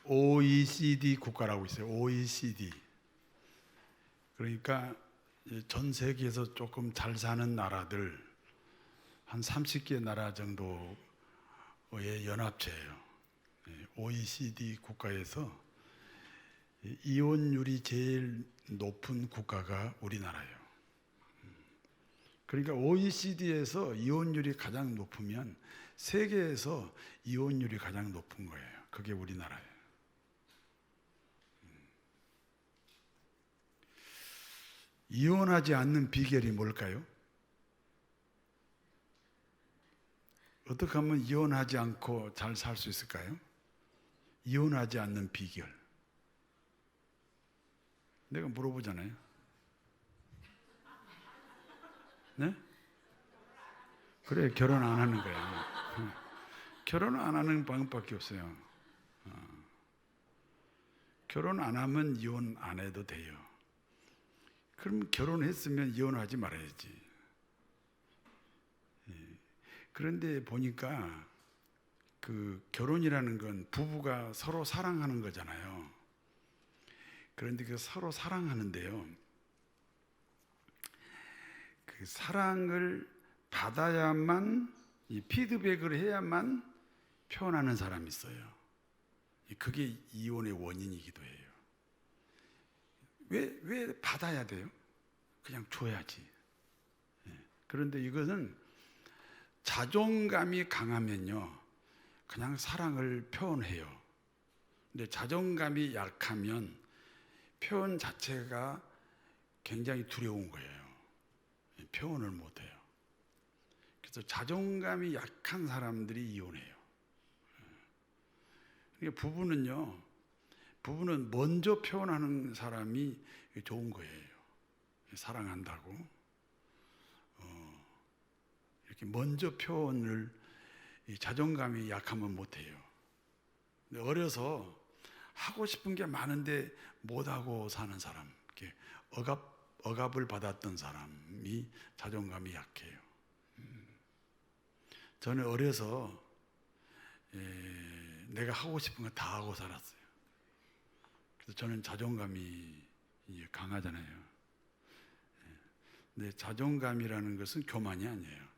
OECD 국가라고 있어요. OECD. 그러니까 전 세계에서 조금 잘 사는 나라들 한 30개 나라 정도의 연합체예요. OECD 국가에서 이혼율이 제일 높은 국가가 우리나라예요. 그러니까 OECD에서 이혼율이 가장 높으면 세계에서 이혼율이 가장 높은 거예요. 그게 우리나라예요. 이혼하지 않는 비결이 뭘까요? 어떻게 하면 이혼하지 않고 잘 살 수 있을까요? 이혼하지 않는 비결. 내가 물어보잖아요. 네? 그래, 결혼 안 하는 거예요. 결혼 안 하는 방법밖에 없어요. 결혼 안 하면 이혼 안 해도 돼요. 그럼 결혼했으면 이혼하지 말아야지. 그런데 보니까 그 결혼이라는 건 부부가 서로 사랑하는 거잖아요. 그런데 그 서로 사랑하는데요. 그 사랑을 받아야만, 이 피드백을 해야만 표현하는 사람이 있어요. 그게 이혼의 원인이기도 해요. 왜 받아야 돼요? 그냥 줘야지. 그런데 이것은 자존감이 강하면요, 그냥 사랑을 표현해요. 근데 자존감이 약하면 표현 자체가 굉장히 두려운 거예요. 표현을 못해요. 그래서 자존감이 약한 사람들이 이혼해요. 그러니까 부부는 먼저 표현하는 사람이 좋은 거예요. 사랑한다고 이렇게 먼저 표현을, 자존감이 약하면 못해요. 어려서 하고 싶은 게 많은데 못하고 사는 사람, 이렇게 억압을 받았던 사람이 자존감이 약해요. 저는 어려서 내가 하고 싶은 거 다 하고 살았어요. 그래서 저는 자존감이 강하잖아요. 근데 자존감이라는 것은 교만이 아니에요.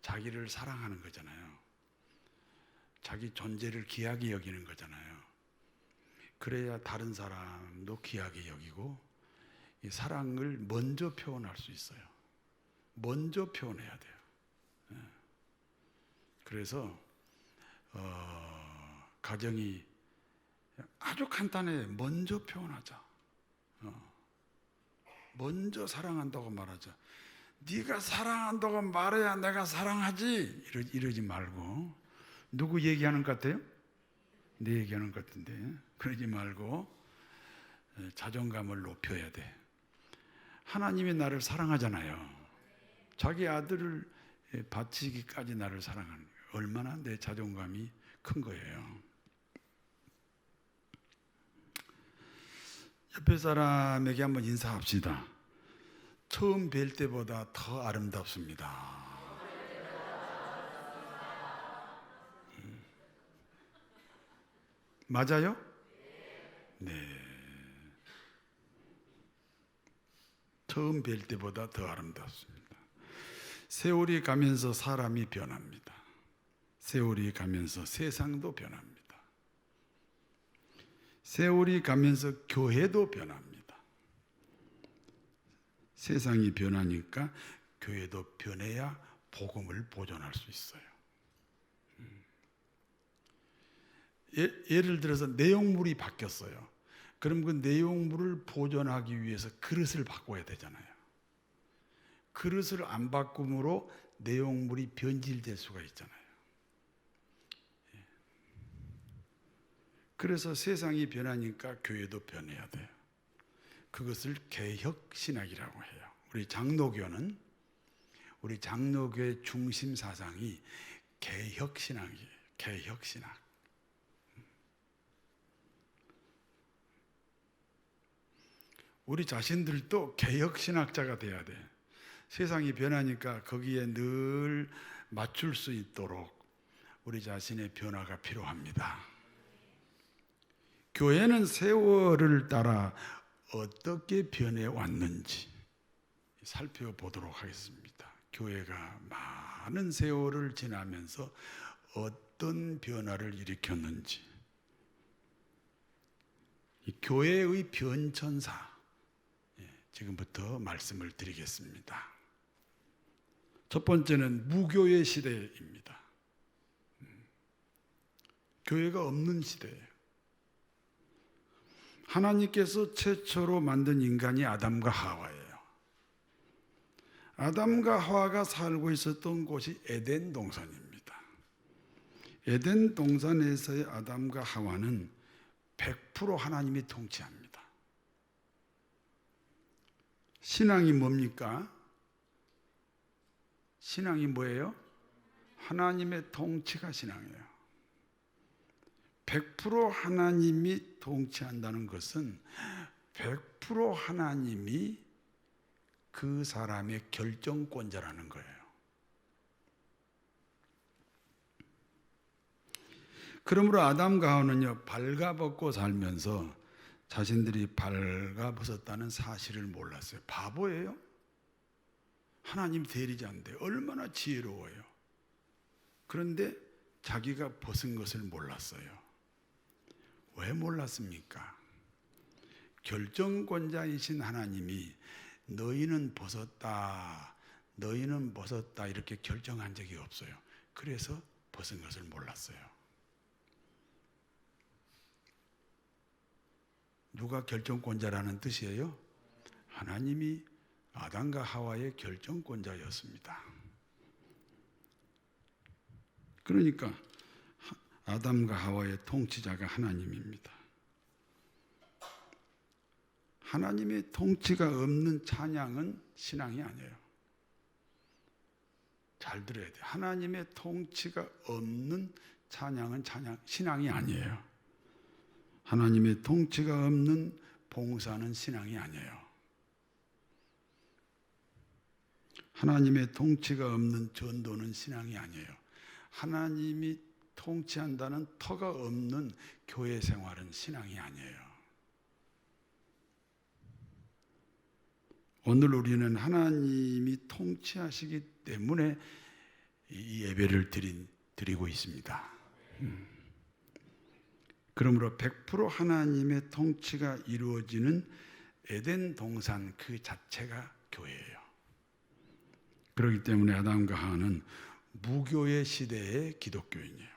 자기를 사랑하는 거잖아요. 자기 존재를 귀하게 여기는 거잖아요. 그래야 다른 사람도 귀하게 여기고 이 사랑을 먼저 표현할 수 있어요. 먼저 표현해야 돼요. 그래서 가정이 아주 간단해. 먼저 표현하자. 먼저 사랑한다고 말하자. 네가 사랑한다고 말해야 내가 사랑하지. 이러지 말고. 누구 얘기하는 것 같아요? 내 얘기하는 것 같은데. 그러지 말고 자존감을 높여야 돼. 하나님이 나를 사랑하잖아요. 자기 아들을 바치기까지 나를 사랑하는 거예요. 얼마나 내 자존감이 큰 거예요. 옆에 사람에게 한번 인사합시다. 처음 뵐 때보다 더 아름답습니다. 맞아요? 네. 처음 뵐 때보다 더 아름답습니다. 세월이 가면서 사람이 변합니다. 세월이 가면서 세상도 변합니다. 세월이 가면서 교회도 변합니다. 세상이 변하니까 교회도 변해야 복음을 보존할 수 있어요. 예를 들어서 내용물이 바뀌었어요. 그럼 그 내용물을 보존하기 위해서 그릇을 바꿔야 되잖아요. 그릇을 안 바꿈으로 내용물이 변질될 수가 있잖아요. 그래서 세상이 변하니까 교회도 변해야 돼요. 그것을 개혁신학이라고 해요. 우리 장로교의 중심 사상이 개혁신학이에요. 개혁신학. 우리 자신들도 개혁신학자가 돼야 돼. 세상이 변하니까 거기에 늘 맞출 수 있도록 우리 자신의 변화가 필요합니다. 교회는 세월을 따라 어떻게 변해왔는지 살펴보도록 하겠습니다. 교회가 많은 세월을 지나면서 어떤 변화를 일으켰는지, 이 교회의 변천사, 지금부터 말씀을 드리겠습니다. 첫 번째는 무교회 시대입니다. 교회가 없는 시대예요. 하나님께서 최초로 만든 인간이 아담과 하와예요. 아담과 하와가 살고 있었던 곳이 에덴 동산입니다. 에덴 동산에서의 아담과 하와는 100% 하나님이 통치합니다. 신앙이 뭡니까? 신앙이 뭐예요? 하나님의 통치가 신앙이에요. 100% 하나님이 통치한다는 것은 100% 하나님이 그 사람의 결정권자라는 거예요. 그러므로 아담과 하와는요, 발가벗고 살면서 자신들이 발가벗었다는 사실을 몰랐어요. 바보예요? 하나님 대리자인데 얼마나 지혜로워요. 그런데 자기가 벗은 것을 몰랐어요. 왜 몰랐습니까? 결정권자이신 하나님이 너희는 벗었다, 너희는 벗었다 이렇게 결정한 적이 없어요. 그래서 벗은 것을 몰랐어요. 누가 결정권자라는 뜻이에요? 하나님이 아담과 하와의 결정권자였습니다. 그러니까 아담과 하와의 통치자가 하나님입니다. 하나님의 통치가 없는 찬양은 신앙이 아니에요. 잘 들어야 돼요. 하나님의 통치가 없는 찬양은 신앙이 아니에요. 하나님의 통치가 없는 봉사는 신앙이 아니에요. 하나님의 통치가 없는 전도는 신앙이 아니에요. 하나님이 통치한다는 터가 없는 교회 생활은 신앙이 아니에요. 오늘 우리는 하나님이 통치하시기 때문에 이 예배를 드리고 있습니다. 그러므로 100% 하나님의 통치가 이루어지는 에덴 동산 그 자체가 교회예요. 그렇기 때문에 아담과 하와는 무교회 시대의 기독교인이에요.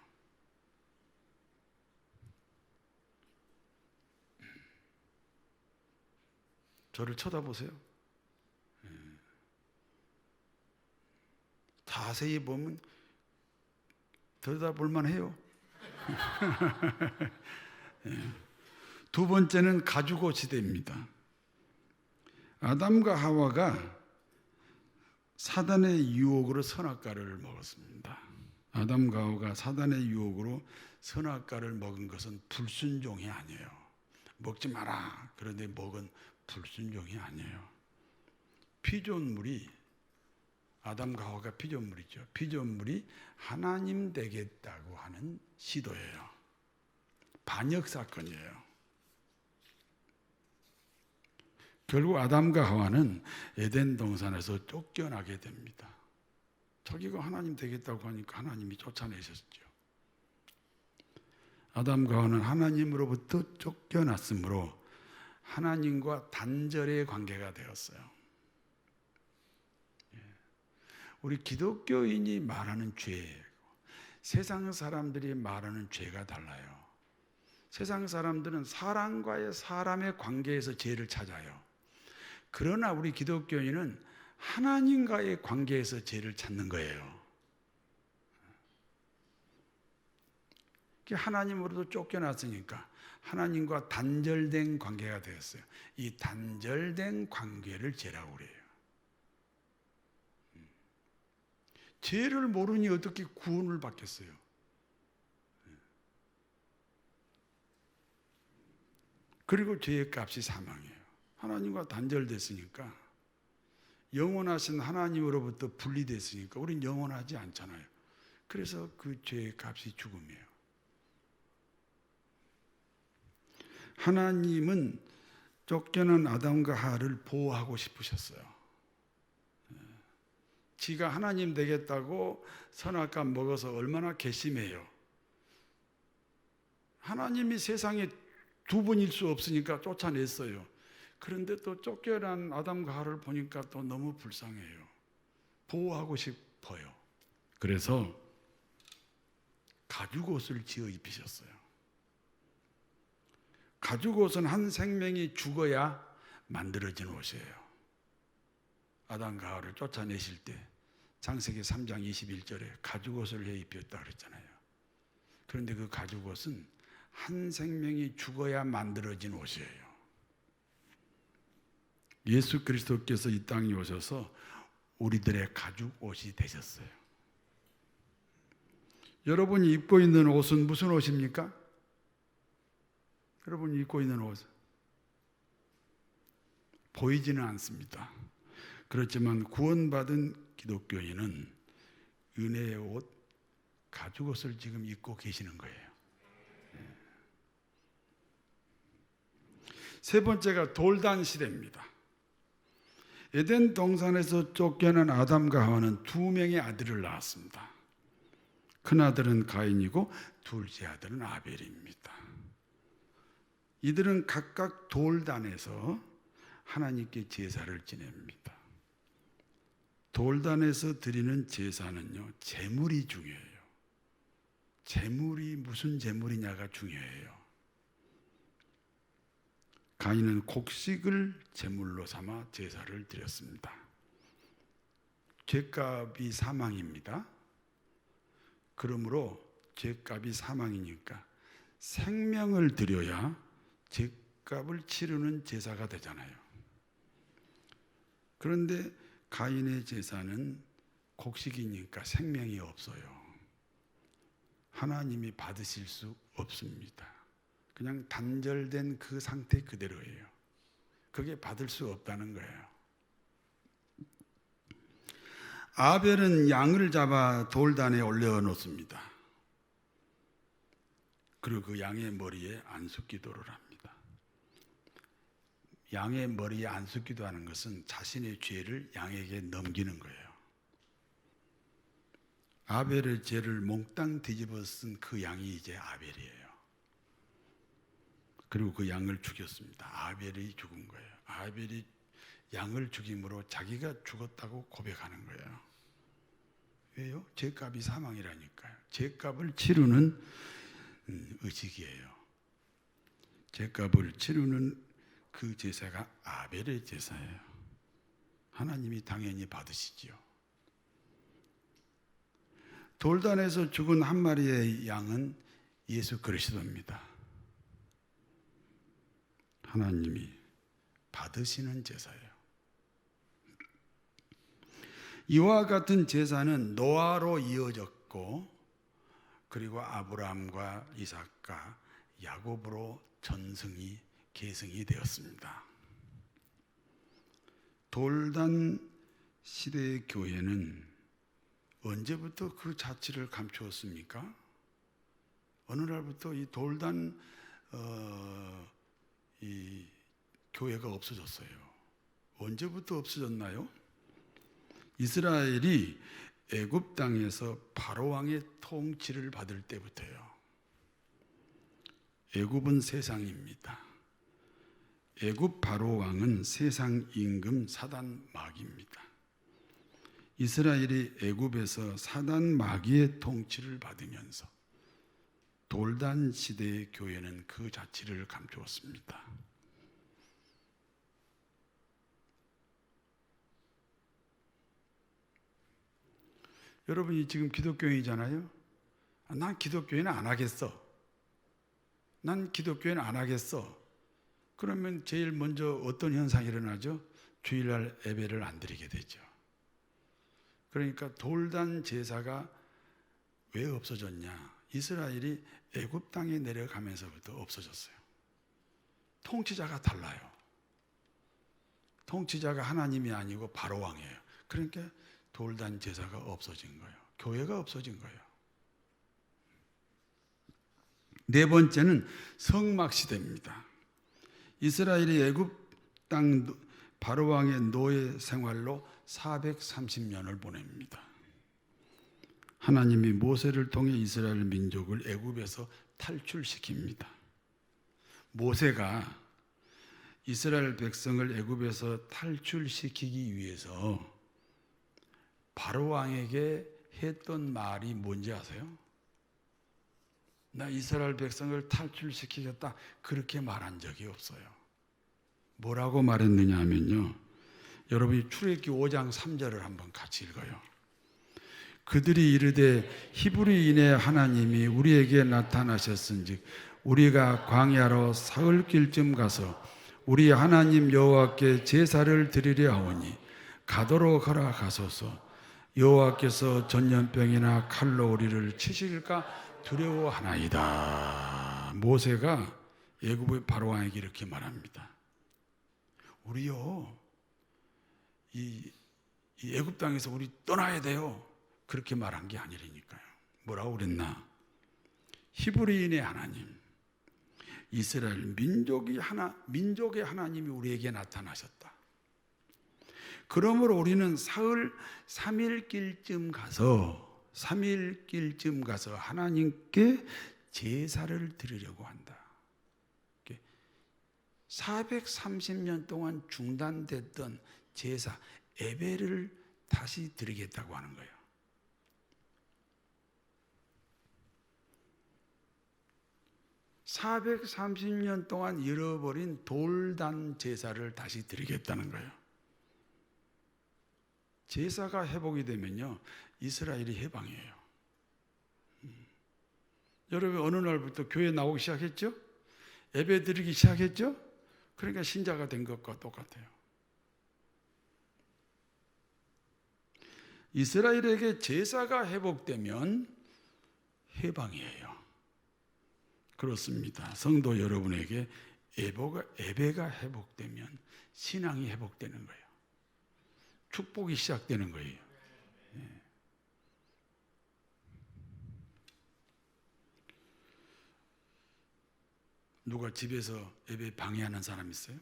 저를 쳐다보세요. 자세히 보면 들여다볼 만해요. 두 번째는 가죽옷 시대입니다. 아담과 하와가 사단의 유혹으로 선악과를 먹었습니다. 아담과 하와가 사단의 유혹으로 선악과를 먹은 것은 불순종이 아니에요. 먹지 마라. 그런데 먹은 불순종이 아니에요. 피조물이, 아담과 하와가 피조물이죠. 피조물이 하나님 되겠다고 하는 시도예요. 반역 사건이에요. 결국 아담과 하와는 에덴 동산에서 쫓겨나게 됩니다. 자기가 하나님 되겠다고 하니까 하나님이 쫓아내셨죠. 아담과 하와는 하나님으로부터 쫓겨났으므로 하나님과 단절의 관계가 되었어요. 우리 기독교인이 말하는 죄, 세상 사람들이 말하는 죄가 달라요. 세상 사람들은 사람과의 사람의 관계에서 죄를 찾아요. 그러나 우리 기독교인은 하나님과의 관계에서 죄를 찾는 거예요. 하나님으로도 쫓겨났으니까 하나님과 단절된 관계가 되었어요. 이 단절된 관계를 죄라고 그래요. 죄를 모르니 어떻게 구원을 받겠어요? 그리고 죄의 값이 사망이에요. 하나님과 단절됐으니까, 영원하신 하나님으로부터 분리됐으니까 우린 영원하지 않잖아요. 그래서 그 죄의 값이 죽음이에요. 하나님은 쫓겨난 아담과 하와를 보호하고 싶으셨어요. 지가 하나님 되겠다고 선악과 먹어서 얼마나 괘씸해요. 하나님이 세상에 두 분일 수 없으니까 쫓아냈어요. 그런데 또 쫓겨난 아담과 하와를 보니까 또 너무 불쌍해요. 보호하고 싶어요. 그래서 가죽옷을 지어 입히셨어요. 가죽옷은 한 생명이 죽어야 만들어진 옷이에요. 아담과 하와를 쫓아내실 때 창세기 3장 21절에 가죽옷을 해 입혔다 그랬잖아요. 그런데 그 가죽옷은 한 생명이 죽어야 만들어진 옷이에요. 예수 그리스도께서 이 땅에 오셔서 우리들의 가죽옷이 되셨어요. 여러분이 입고 있는 옷은 무슨 옷입니까? 여러분이 입고 있는 옷 보이지는 않습니다. 그렇지만 구원받은 기독교인은 은혜의 옷, 가죽옷을 지금 입고 계시는 거예요. 세 번째가 돌단 시대입니다. 에덴 동산에서 쫓겨난 아담과 하와는 두 명의 아들을 낳았습니다. 큰 아들은 가인이고 둘째 아들은 아벨입니다. 이들은 각각 돌단에서 하나님께 제사를 지냅니다. 돌단에서 드리는 제사는요, 제물이 중요해요. 제물이 무슨 제물이냐가 중요해요. 가인은 곡식을 제물로 삼아 제사를 드렸습니다. 죄값이 사망입니다. 그러므로 죄값이 사망이니까 생명을 드려야 죄값을 치르는 제사가 되잖아요. 그런데 가인의 제사는 곡식이니까 생명이 없어요. 하나님이 받으실 수 없습니다. 그냥 단절된 그 상태 그대로예요. 그게 받을 수 없다는 거예요. 아벨은 양을 잡아 돌단에 올려놓습니다. 그리고 그 양의 머리에 안수기도를 합니다. 양의 머리에 안수기도하는 것은 자신의 죄를 양에게 넘기는 거예요. 아벨의 죄를 몽땅 뒤집어 쓴 그 양이 이제 아벨이에요. 그리고 그 양을 죽였습니다. 아벨이 죽은 거예요. 아벨이 양을 죽임으로 자기가 죽었다고 고백하는 거예요. 왜요? 죄값이 사망이라니까요. 죄값을 치르는 의식이에요. 죄값을 치르는 그 제사가 아벨의 제사예요. 하나님이 당연히 받으시지요. 돌단에서 죽은 한 마리의 양은 예수 그리스도입니다. 하나님이 받으시는 제사예요. 이와 같은 제사는 노아로 이어졌고, 그리고 아브라함과 이삭과 야곱으로 전승이 계승이 되었습니다. 돌단 시대의 교회는 언제부터 그 자취를 감추었습니까? 어느 날부터 이 돌단 이 교회가 없어졌어요. 언제부터 없어졌나요? 이스라엘이 애굽 땅에서 바로 왕의 통치를 받을 때부터요. 애굽은 세상입니다. 애굽 바로 왕은 세상 임금 사단 마귀입니다. 이스라엘이 애굽에서 사단 마귀의 통치를 받으면서 돌단 시대의 교회는 그 자취를 감추었습니다. 여러분이 지금 기독교인이잖아요. 난 기독교인은 안 하겠어. 난 기독교인은 안 하겠어. 그러면 제일 먼저 어떤 현상이 일어나죠? 주일날 예배를 안 드리게 되죠. 그러니까 돌단 제사가 왜 없어졌냐? 이스라엘이 애굽 땅에 내려가면서부터 없어졌어요. 통치자가 달라요. 통치자가 하나님이 아니고 바로 왕이에요. 그러니까 돌단 제사가 없어진 거예요. 교회가 없어진 거예요. 네 번째는 성막 시대입니다. 이스라엘이 애굽 땅 바로 왕의 노예 생활로 430년을 보냅니다. 하나님이 모세를 통해 이스라엘 민족을 애굽에서 탈출시킵니다. 모세가 이스라엘 백성을 애굽에서 탈출시키기 위해서 바로 왕에게 했던 말이 뭔지 아세요? 나 이스라엘 백성을 탈출시키겠다 그렇게 말한 적이 없어요. 뭐라고 말했느냐 하면요, 여러분이 출애굽기 5장 3절을 한번 같이 읽어요. 그들이 이르되 히브리인의 하나님이 우리에게 나타나셨은즉 우리가 광야로 사흘 길쯤 가서 우리 하나님 여호와께 제사를 드리려 하오니 가도록 허락하소서. 여호와께서 전염병이나 칼로 우리를 치실까 두려워하나이다. 모세가 애굽의 바로왕에게 이렇게 말합니다. 우리요, 이 애굽 땅에서 우리 떠나야 돼요. 그렇게 말한 게 아니라니까요. 뭐라고 그랬나? 히브리인의 하나님, 이스라엘 민족의 하나님이 우리에게 나타나셨다. 그러므로 우리는 사흘 3일길쯤 가서 하나님께 제사를 드리려고 한다. 430년 동안 중단됐던 제사, 예배를 다시 드리겠다고 하는 거예요. (430년) 동안 잃어버린 돌단 제사를 다시 드리겠다는 거예요. 제사가 회복이 되면요, 이스라엘이 해방이에요. 여러분 어느 날부터 교회 나오기 시작했죠? 예배 드리기 시작했죠? 그러니까 신자가 된 것과 똑같아요. 이스라엘에게 제사가 회복되면 해방이에요. 그렇습니다. 성도 여러분에게 예배가 회복되면 신앙이 회복되는 거예요. 축복이 시작되는 거예요. 누가 집에서 예배 방해하는 사람 있어요?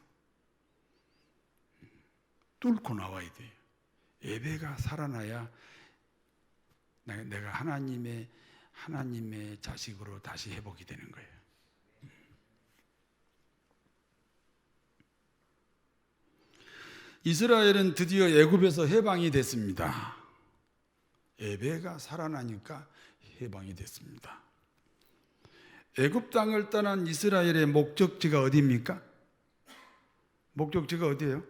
뚫고 나와야 돼요. 예배가 살아나야 내가 하나님의 자식으로 다시 회복이 되는 거예요. 이스라엘은 드디어 애굽에서 해방이 됐습니다. 예배가 살아나니까 해방이 됐습니다. 애굽 땅을 떠난 이스라엘의 목적지가 어디입니까? 목적지가 어디예요?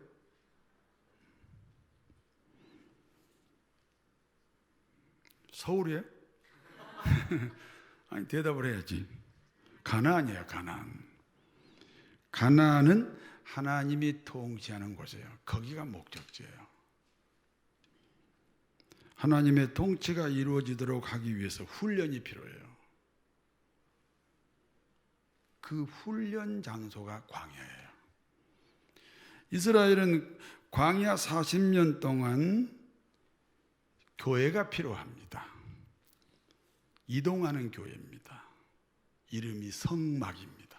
서울이에요? 아니 대답을 해야지. 가나안이에요. 가나안은 하나님이 통치하는 곳이에요. 거기가 목적지예요. 하나님의 통치가 이루어지도록 하기 위해서 훈련이 필요해요. 그 훈련 장소가 광야예요. 이스라엘은 광야 40년 동안 교회가 필요합니다. 이동하는 교회입니다. 이름이 성막입니다.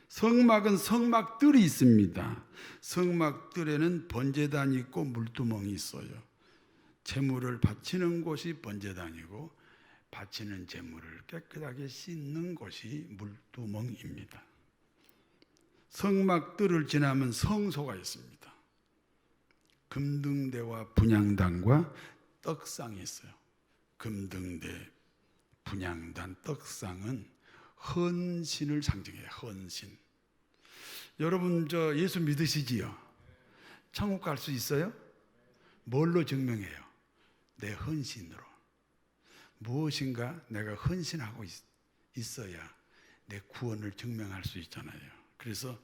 성막은 성막들이 있습니다. 성막들에는 번제단이 있고 물두멍이 있어요. 제물을 바치는 곳이 번제단이고 바치는 제물을 깨끗하게 씻는 곳이 물두멍입니다. 성막들을 지나면 성소가 있습니다. 금등대와 분향단과 떡상이 있어요. 금등대, 분향단, 떡상은 헌신을 상징해요. 헌신. 여러분 저 예수 믿으시지요? 천국 갈 수 있어요? 뭘로 증명해요? 내 헌신으로. 무엇인가 내가 헌신하고 있어야 내 구원을 증명할 수 있잖아요. 그래서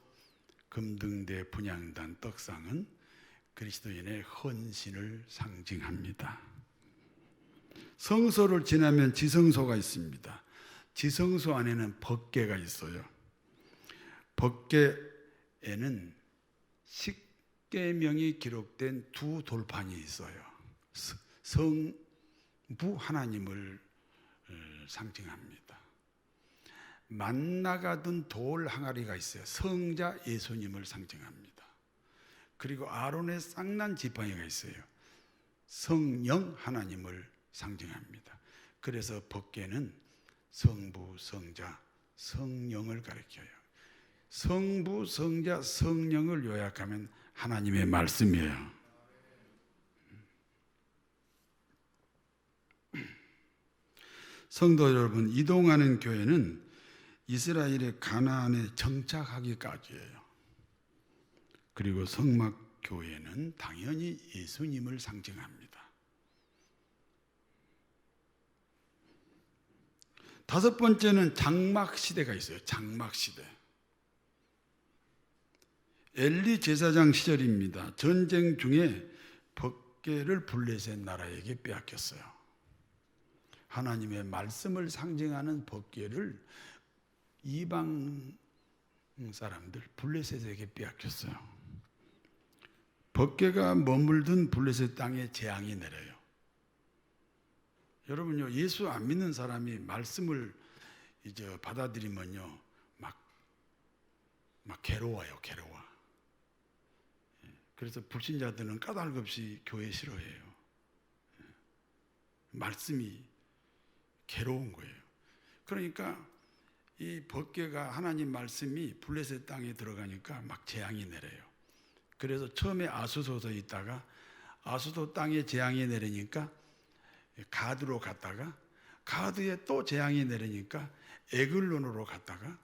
금등대, 분향단, 떡상은 그리스도인의 헌신을 상징합니다. 성소를 지나면 지성소가 있습니다. 지성소 안에는 법궤가 있어요. 법궤에는 십계명이 기록된 두 돌판이 있어요. 성부 하나님을 상징합니다. 만나가 든 돌 항아리가 있어요. 성자 예수님을 상징합니다. 그리고 아론의 쌍난 지팡이가 있어요. 성령 하나님을 상징합니다. 그래서 법궤는 성부, 성자, 성령을 가리켜요. 성부, 성자, 성령을 요약하면 하나님의 말씀이에요. 성도 여러분, 이동하는 교회는 이스라엘의 가나안에 정착하기까지예요. 그리고 성막교회는 당연히 예수님을 상징합니다. 다섯 번째는 장막시대가 있어요. 장막시대. 엘리 제사장 시절입니다. 전쟁 중에 법궤를 블레셋 나라에게 빼앗겼어요. 하나님의 말씀을 상징하는 법궤를 이방 사람들 블레셋에게 빼앗겼어요. 법궤가 머물던 블레셋 땅에 재앙이 내려요. 여러분요, 예수 안 믿는 사람이 말씀을 이제 받아들이면요, 막 괴로워요, 괴로워. 그래서 불신자들은 까닭없이 교회 싫어해요. 말씀이 괴로운 거예요. 그러니까 이 법궤가 하나님 말씀이 블레셋 땅에 들어가니까 막 재앙이 내려요. 그래서 처음에 아수도에 있다가 아수도 땅에 재앙이 내리니까 가드로 갔다가 가드에 또 재앙이 내리니까 에글론으로 갔다가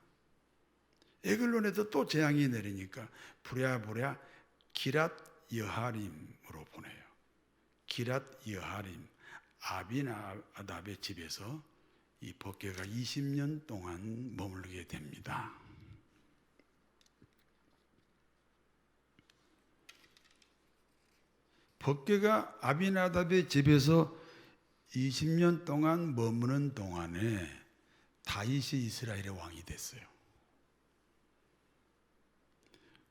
에글론에도 또 재앙이 내리니까 부랴부랴 기랏 여하림으로 보내요. 기랏 여하림 아비나답의 집에서 이 법궤가 20년 동안 머물게 됩니다. 법궤가 아비나답의 집에서 20년 동안 머무는 동안에 다윗이 이스라엘의 왕이 됐어요.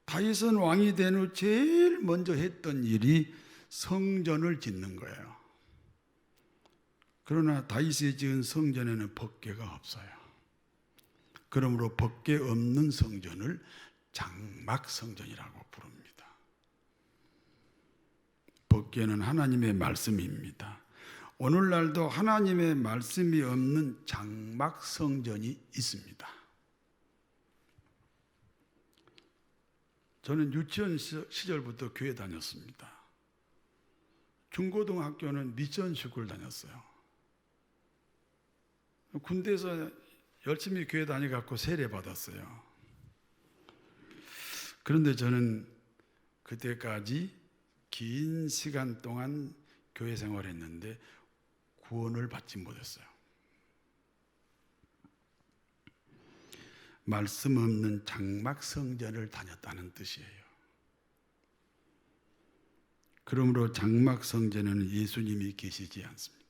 다윗은 왕이 된 후 제일 먼저 했던 일이 성전을 짓는 거예요. 그러나 다윗이 지은 성전에는 법궤가 없어요. 그러므로 법궤 없는 성전을 장막성전이라고 부릅니다. 법궤는 하나님의 말씀입니다. 오늘날도 하나님의 말씀이 없는 장막성전이 있습니다. 저는 유치원 시절부터 교회 다녔습니다. 중고등학교는 미션스쿨 다녔어요. 군대에서 열심히 교회 다녀갖고 세례 받았어요. 그런데 저는 그때까지 긴 시간 동안 교회 생활했는데 구원을 받지 못했어요. 말씀 없는 장막 성전을 다녔다는 뜻이에요. 그러므로 장막 성전에는 예수님이 계시지 않습니다.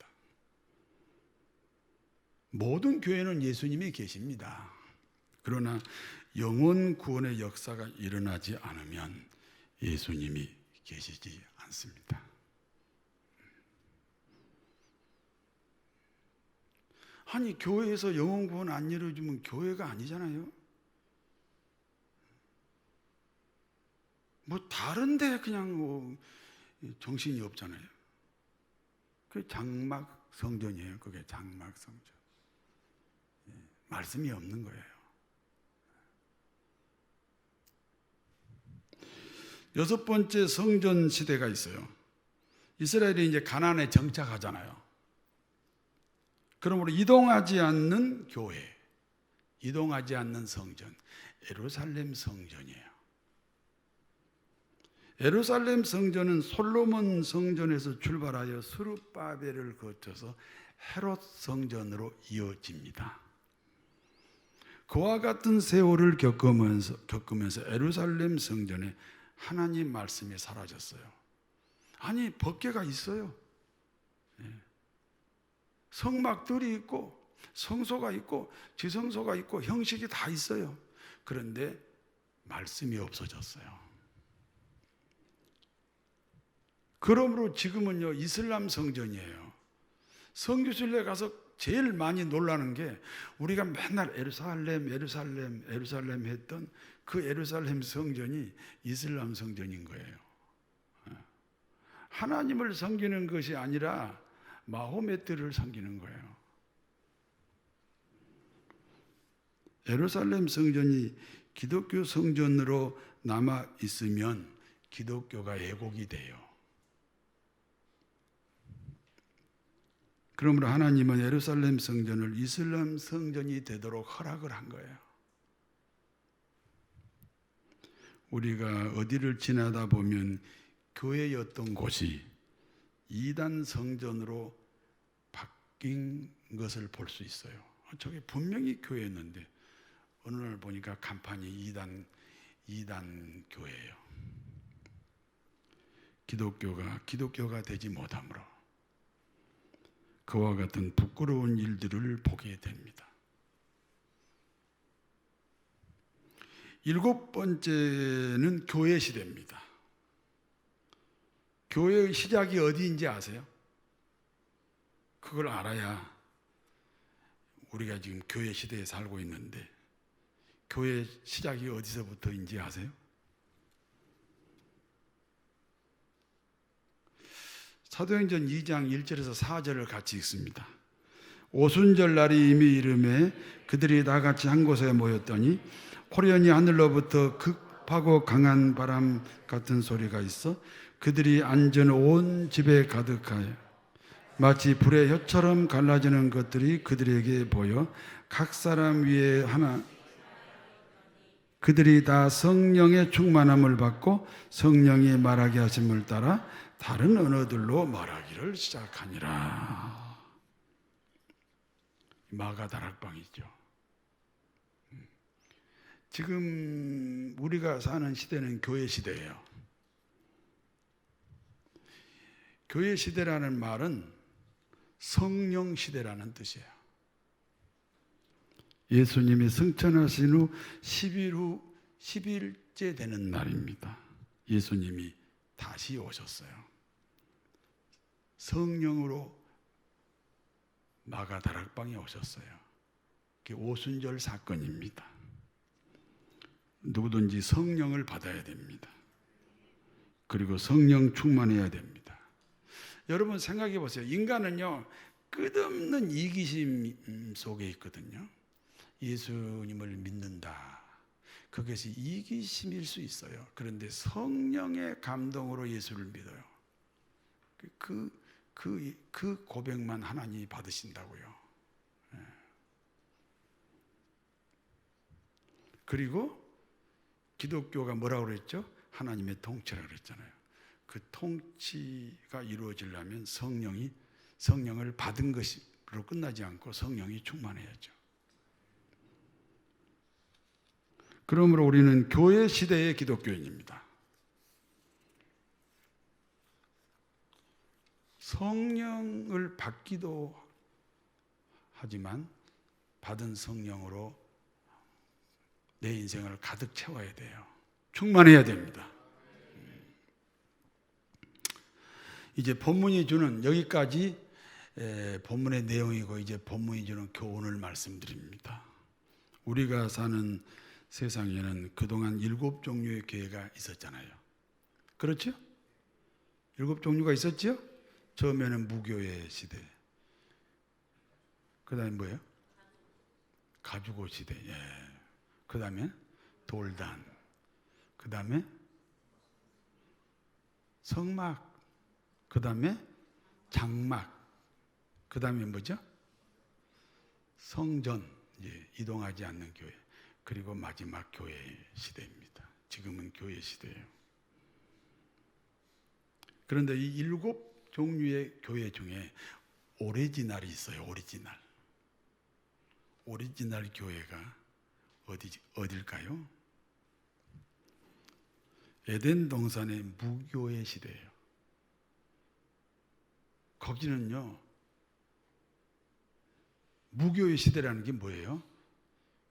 모든 교회는 예수님이 계십니다. 그러나 영혼 구원의 역사가 일어나지 않으면 예수님이 계시지 않습니다. 아니, 교회에서 영혼 구원 안 이루어지면 교회가 아니잖아요. 뭐 다른데 그냥 뭐 정신이 없잖아요. 그 장막 성전이에요. 그게 장막 성전. 말씀이 없는 거예요. 여섯 번째 성전 시대가 있어요. 이스라엘이 이제 가나안에 정착하잖아요. 그러므로 이동하지 않는 교회, 이동하지 않는 성전, 예루살렘 성전이에요. 예루살렘 성전은 솔로몬 성전에서 출발하여 스룹바벨을 거쳐서 헤롯 성전으로 이어집니다. 그와 같은 세월을 겪으면서 예루살렘 성전에 하나님 말씀이 사라졌어요. 아니, 법궤가 있어요. 성막들이 있고 성소가 있고 지성소가 있고 형식이 다 있어요. 그런데 말씀이 없어졌어요. 그러므로 지금은요, 이슬람 성전이에요. 성교실에 가서 제일 많이 놀라는 게 우리가 맨날 예루살렘, 예루살렘, 예루살렘 했던 그 예루살렘 성전이 이슬람 성전인 거예요. 하나님을 섬기는 것이 아니라 마호메트를 섬기는 거예요. 예루살렘 성전이 기독교 성전으로 남아 있으면 기독교가 왜곡이 돼요. 그러므로 하나님은 예루살렘 성전을 이슬람 성전이 되도록 허락을 한 거예요. 우리가 어디를 지나다 보면 교회였던 곳이 이단 성전으로 바뀐 것을 볼 수 있어요. 저게 분명히 교회였는데 어느 날 보니까 간판이 이단 교회예요. 기독교가 되지 못함으로 그와 같은 부끄러운 일들을 보게 됩니다. 7번째는 교회 시대입니다. 교회의 시작이 어디인지 아세요? 그걸 알아야 우리가 지금 교회 시대에 살고 있는데 교회 시작이 어디서부터인지 아세요? 사도행전 2장 1절에서 4절을 같이 읽습니다. 오순절 날이 이미 이르매 그들이 다 같이 한 곳에 모였더니 호련히 하늘로부터 급하고 강한 바람 같은 소리가 있어 그들이 앉은 온 집에 가득하여 마치 불의 혀처럼 갈라지는 것들이 그들에게 보여 각 사람 위에 하나 그들이 다 성령의 충만함을 받고 성령이 말하게 하심을 따라 다른 언어들로 말하기를 시작하니라. 마가다락방이죠. 지금 우리가 사는 시대는 교회 시대예요. 교회 시대라는 말은 성령 시대라는 뜻이에요. 예수님이 승천하신 후 10일 후 10일째 되는 날입니다. 예수님이 다시 오셨어요. 성령으로 마가다락방에 오셨어요. 그게 오순절 사건입니다. 누구든지 성령을 받아야 됩니다. 그리고 성령 충만해야 됩니다. 여러분 생각해 보세요. 인간은요 끝없는 이기심 속에 있거든요. 예수님을 믿는다. 그것이 이기심일 수 있어요. 그런데 성령의 감동으로 예수를 믿어요. 그 고백만 하나님이 받으신다고요. 그리고 기독교가 뭐라고 그랬죠? 하나님의 통치라고 그랬잖아요. 그 통치가 이루어지려면 성령을 받은 것으로 끝나지 않고 성령이 충만해야죠. 그러므로 우리는 교회 시대의 기독교인입니다. 성령을 받기도 하지만 받은 성령으로 내 인생을 가득 채워야 돼요. 충만해야 됩니다. 이제 본문이 주는 여기까지 본문의 내용이고 이제 본문이 주는 교훈을 말씀드립니다. 우리가 사는 세상에는 그동안 7종류의 교회가 있었잖아요. 그렇죠? 7종류가 있었죠? 처음에는 무교회 시대. 그 다음에 뭐예요? 가주고 시대. 예. 그 다음에 돌단. 그 다음에 성막. 그 다음에 장막. 그 다음에 뭐죠? 성전. 예. 이동하지 않는 교회. 그리고 마지막 교회 시대입니다. 지금은 교회 시대예요. 그런데 이 7종류의 교회 중에 오리지널이 있어요. 오리지널 교회가 어딜까요? 에덴 동산의 무교회 시대예요. 거기는요, 무교회 시대라는 게 뭐예요?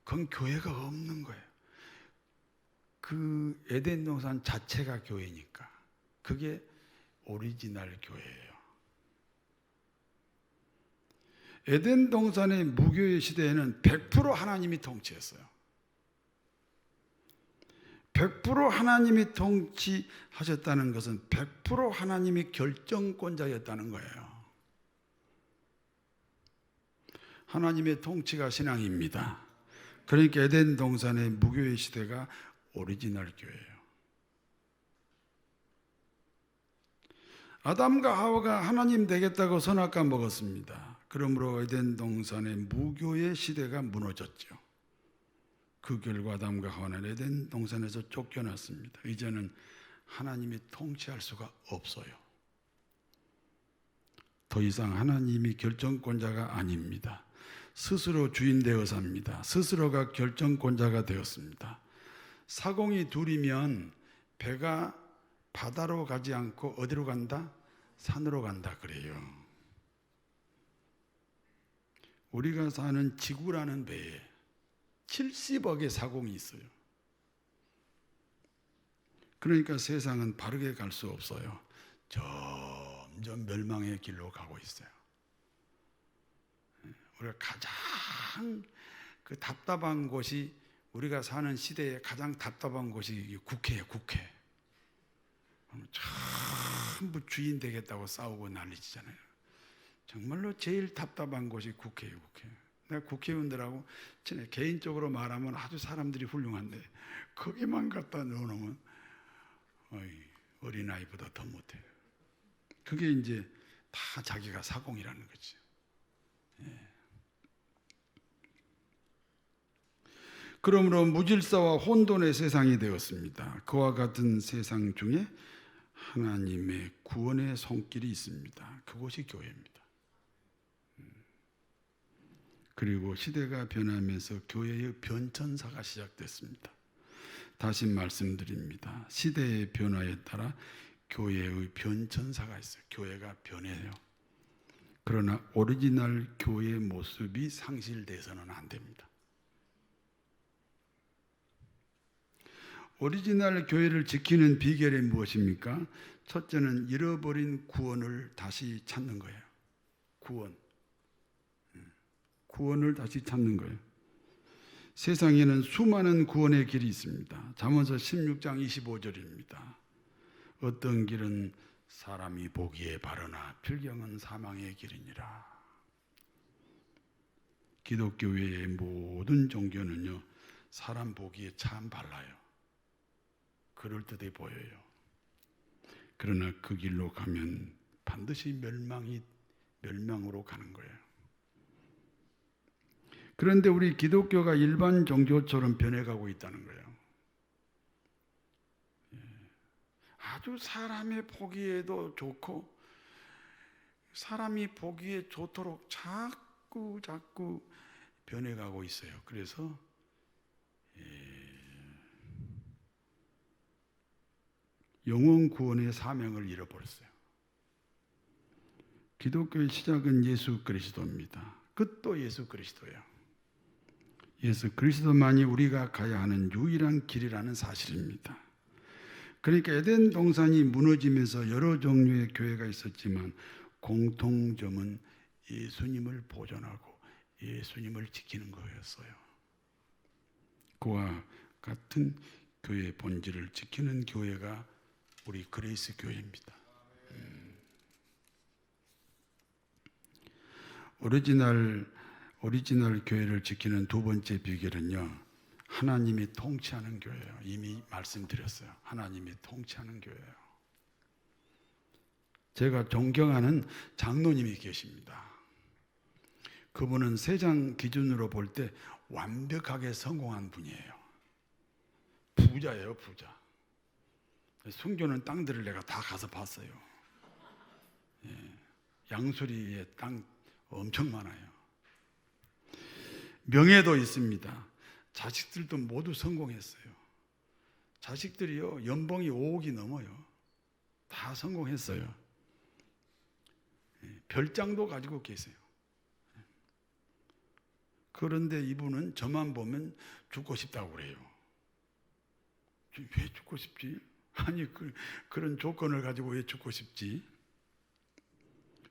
그건 교회가 없는 거예요. 그 에덴 동산 자체가 교회니까 그게 오리지널 교회예요. 에덴 동산의 무교의 시대에는 100% 하나님이 통치했어요. 100% 하나님이 통치하셨다는 것은 100% 하나님이 결정권자였다는 거예요. 하나님의 통치가 신앙입니다. 그러니까 에덴 동산의 무교의 시대가 오리지널 교회예요. 아담과 하와가 하나님 되겠다고 선악과 먹었습니다. 그러므로 에덴 동산의 무교의 시대가 무너졌죠. 그 결과 아담과 하와는 에덴 동산에서 쫓겨났습니다. 이제는 하나님이 통치할 수가 없어요. 더 이상 하나님이 결정권자가 아닙니다. 스스로 주인 되어 삽니다. 스스로가 결정권자가 되었습니다. 사공이 둘이면 배가 바다로 가지 않고 어디로 간다? 산으로 간다 그래요. 우리가 사는 지구라는 배에 70억의 사공이 있어요. 그러니까 세상은 바르게 갈 수 없어요. 점점 멸망의 길로 가고 있어요. 우리가 가장 그 답답한 곳이, 우리가 사는 시대에 가장 답답한 곳이 국회예요. 국회. 전부 주인 되겠다고 싸우고 난리치잖아요. 정말로 제일 답답한 곳이 국회예요. 국회. 내가 국회의원들하고 개인적으로 말하면 아주 사람들이 훌륭한데 거기만 갖다 넣어놓으면 어린아이보다 더 못해요. 그게 이제 다 자기가 사공이라는 거지. 예. 그러므로 무질서와 혼돈의 세상이 되었습니다. 그와 같은 세상 중에 하나님의 구원의 손길이 있습니다. 그것이 교회입니다. 그리고 시대가 변하면서 교회의 변천사가 시작됐습니다. 다시 말씀드립니다. 시대의 변화에 따라 교회의 변천사가 있어요. 교회가 변해요. 그러나 오리지널 교회의 모습이 상실돼서는 안 됩니다. 오리지널 교회를 지키는 비결이 무엇입니까? 첫째는 잃어버린 구원을 다시 찾는 거예요. 구원을 다시 찾는 거예요. 세상에는 수많은 구원의 길이 있습니다. 잠언서 16장 25절입니다. 어떤 길은 사람이 보기에 바르나 필경은 사망의 길이니라. 기독교 외의 모든 종교는요, 사람 보기에 참 발라요. 그럴듯해 보여요. 그러나 그 길로 가면 반드시 멸망으로 가는 거예요. 그런데 우리 기독교가 일반 종교처럼 변해가고 있다는 거예요. 아주 사람의 보기에도 좋고 사람이 보기에 좋도록 자꾸 변해가고 있어요. 그래서 영혼 구원의 사명을 잃어버렸어요. 기독교의 시작은 예수 그리스도입니다. 끝도 예수 그리스도예요. 예수 그리스도만이 우리가 가야 하는 유일한 길이라는 사실입니다. 그러니까 에덴 동산이 무너지면서 여러 종류의 교회가 있었지만 공통점은 예수님을 보존하고 예수님을 지키는 거였어요. 그와 같은 교회의 본질을 지키는 교회가 우리 그레이스 교회입니다. 오리지널 교회를 지키는 두 번째 비결은요, 하나님이 통치하는 교회예요. 이미 말씀드렸어요. 하나님이 통치하는 교회예요. 제가 존경하는 장로님이 계십니다. 그분은 세상 기준으로 볼 때 완벽하게 성공한 분이에요. 부자예요, 부자. 순교는 땅들을 내가 다 가서 봤어요. 양수리에 땅 엄청 많아요. 명예도 있습니다. 자식들도 모두 성공했어요. 자식들이요, 연봉이 5억이 넘어요. 다 성공했어요. 별장도 가지고 계세요. 그런데 이분은 저만 보면 죽고 싶다고 그래요. 왜 죽고 싶지? 아니, 그런 조건을 가지고 왜 죽고 싶지?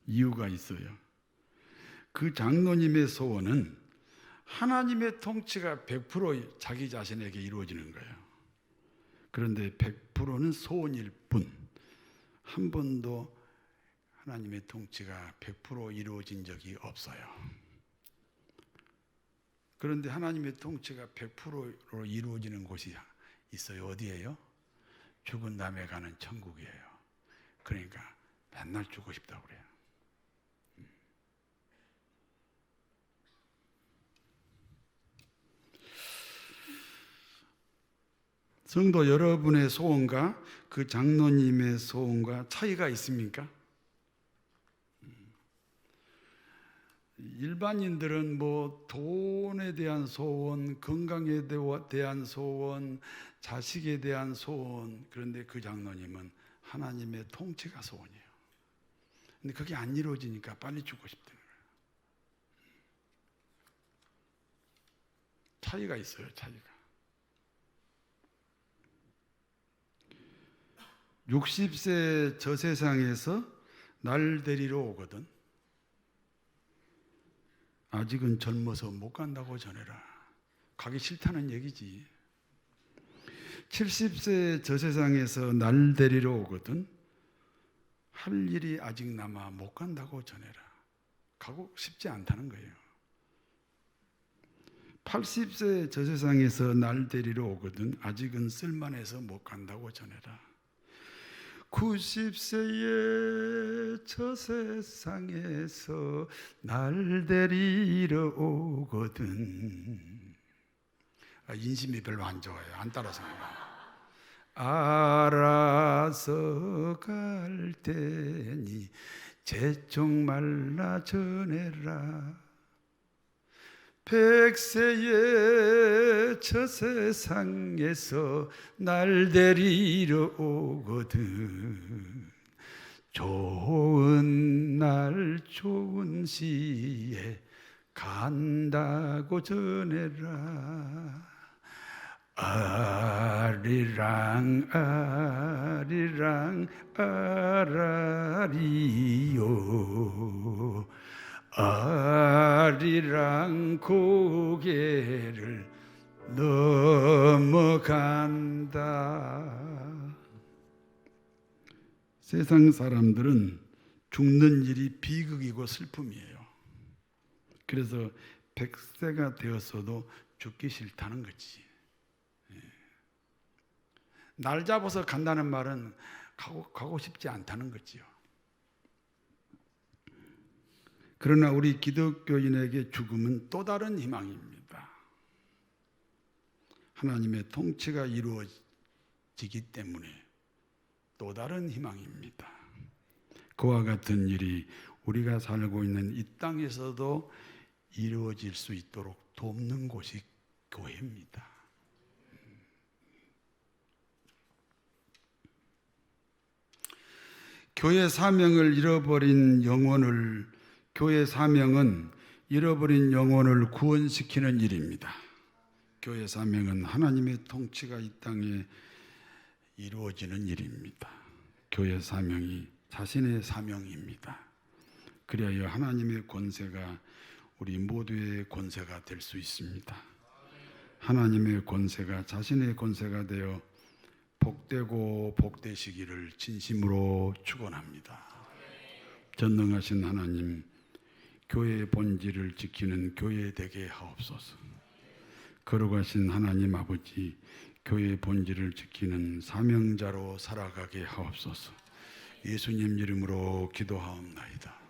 이유가 있어요. 그 장로님의 소원은 하나님의 통치가 100% 자기 자신에게 이루어지는 거예요. 그런데 100%는 소원일 뿐, 한 번도 하나님의 통치가 100% 이루어진 적이 없어요. 그런데 하나님의 통치가 100%로 이루어지는 곳이 있어요. 어디예요? 죽은 다음에 가는 천국이에요. 그러니까 맨날 죽고 싶다고 그래요. 성도 여러분의 소원과 그 장로님의 소원과 차이가 있습니까? 일반인들은 뭐 돈에 대한 소원, 건강에 대한 소원, 자식에 대한 소원, 그런데 그 장로님은 하나님의 통치가 소원이에요. 근데 그게 안 이루어지니까 빨리 죽고 싶다는 거예요. 차이가 있어요, 차이가. 60세 저 세상에서 날 데리러 오거든. 아직은 젊어서 못 간다고 전해라. 가기 싫다는 얘기지. 70세 저 세상에서 날 데리러 오거든. 할 일이 아직 남아 못 간다고 전해라. 가고 싶지 않다는 거예요. 80세 저 세상에서 날 데리러 오거든. 아직은 쓸만해서 못 간다고 전해라. 90세의 저 세상에서 날 데리러 오거든. 인심이 별로 안 좋아요. 안 따라서. 알아서 갈 테니 재촉 말라 전해라. 100세의 저 세상에서 날 데리러 오거든. 좋은 날 좋은 시에 간다고 전해라. 아리랑 아리랑 아라리요. 아리랑 고개를 넘어간다. 세상 사람들은 죽는 일이 비극이고 슬픔이에요. 그래서 100세가 되었어도 죽기 싫다는 거지. 날 잡아서 간다는 말은 가고 싶지 않다는 거지요. 그러나 우리 기독교인에게 죽음은 또 다른 희망입니다. 하나님의 통치가 이루어지기 때문에 또 다른 희망입니다. 그와 같은 일이 우리가 살고 있는 이 땅에서도 이루어질 수 있도록 돕는 곳이 교회입니다. 교회 사명을 잃어버린 영혼을, 교회 사명은 잃어버린 영혼을 구원시키는 일입니다. 교회 사명은 하나님의 통치가 이 땅에 이루어지는 일입니다. 교회 사명이 자신의 사명입니다. 그리하여 하나님의 권세가 우리 모두의 권세가 될 수 있습니다. 하나님의 권세가 자신의 권세가 되어 복되고 복되시기를 진심으로 축원합니다. 전능하신 하나님, 교회의 본질을 지키는 교회 되게 하옵소서. 거룩하신 하나님 아버지, 교회의 본질을 지키는 사명자로 살아가게 하옵소서. 예수님 이름으로 기도하옵나이다.